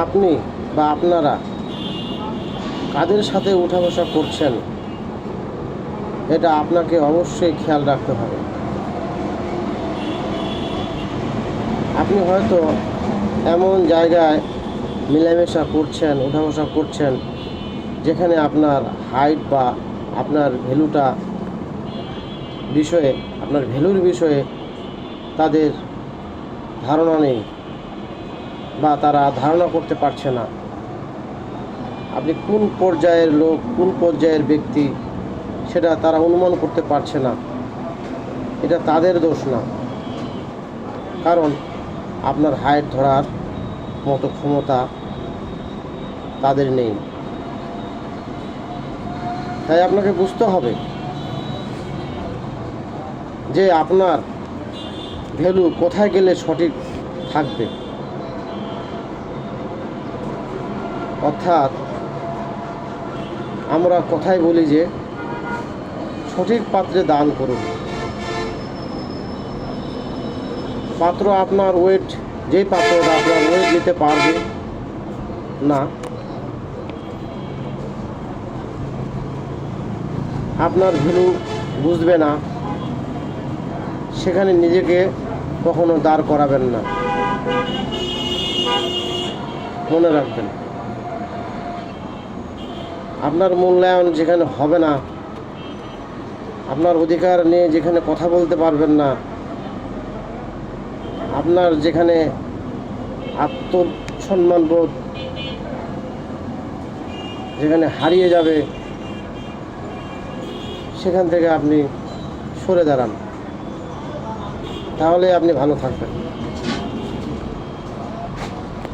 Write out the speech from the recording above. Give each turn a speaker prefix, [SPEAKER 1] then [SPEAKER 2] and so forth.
[SPEAKER 1] আপনি বা আপনারা কাদের সাথে উঠা বসা করছেন এটা আপনাকে অবশ্যই খেয়াল রাখতে হবে। আপনি হয়তো এমন জায়গায় মেলামেশা করছেন, উঠা বসা করছেন যেখানে আপনার হাইট বা আপনার ভ্যালুর বিষয়ে তাদের ধারণা নেই বা তারা ধারণা করতে পারছে না। আপনি কোন পর্যায়ের লোক, কোন পর্যায়ের ব্যক্তি সেটা তারা অনুমান করতে পারছে না। এটা তাদের দোষ না, কারণ আপনার হাইট ধরার মতো ক্ষমতা তাদের নেই। তাই আপনাকে বুঝতে হবে যে আপনার ভ্যালু কোথায় গেলে সঠিক থাকবে। অর্থাৎ আমরা কথাই বলি যে সঠিক পাত্রে দান করুন। পাত্র আপনার ওয়েট, যেই পাত্রটা আপনার ওয়েট নিতে পারবে না, আপনার ভ্যালু বুঝবে না, সেখানে নিজেকে কখনো দাঁড় করাবেন না। মনে রাখবেন, আপনার মূল্যায়ন যেখানে হবে না, আপনার অধিকার নিয়ে যেখানে কথা বলতে পারবেন না, আপনার যেখানে আত্মসম্মানবোধ যেখানে হারিয়ে যাবে, সেখান থেকে আপনি সরে দাঁড়ান, তাহলে আপনি ভালো থাকবেন।